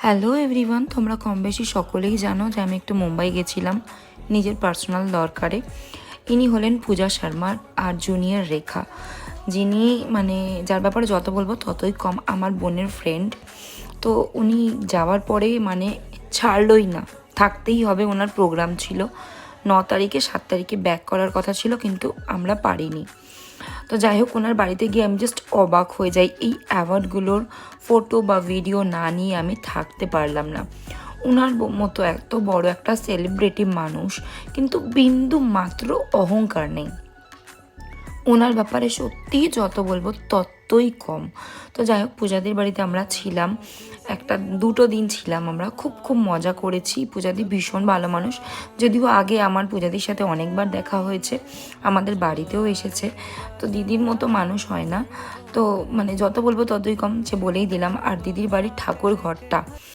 Hello everyone, তোমরা কম বেশি সকলেই জানো যে আমি একটু মুম্বাই গেছিলাম নিজের পার্সোনাল দরকারে। ইনি হলেন পূজা শর্মা আর জুনিয়র রেখা, যিনি যার ব্যাপারে যত বলবো ততই কম, আমার বোনের ফ্রেন্ড। তো উনি যাওয়ার পরে ছাড়লই না, থাকতেই হবে। ওনার প্রোগ্রাম ছিল 9 তারিখে, 7 তারিখে ব্যাক করার কথা ছিল, কিন্তু আমরা পারিনি। তো যাই হোক, ওনার বাড়িতে গিয়ে আমি জাস্ট অবাক হয়ে যাই। এই অ্যাওয়ার্ডগুলোর ফটো বা ভিডিও না নিয়ে আমি থাকতে পারলাম না। ওনার মতো এত বড় একটা সেলিব্রিটি মানুষ, কিন্তু বিন্দু মাত্র অহংকার নেই। ওনার ব্যাপারে সত্যিই যত বলবো ততই কম। তো যাই হোক, পূজাদির বাড়িতে আমরা ছিলাম, দুটো দিন ছিলাম। আমরা খুব খুব মজা করেছি। পূজাদি ভীষণ ভালো মানুষ, যদিও আগে আমার পূজাদির সাথে অনেকবার দেখা হয়েছে, আমাদের বাড়িতেও এসেছে। তো দিদির মতো মানুষ হয় না। তো যত বলবো ততই কম, যে বলেই দিলাম। আর দিদির বাড়ির ঠাকুর ঘরটা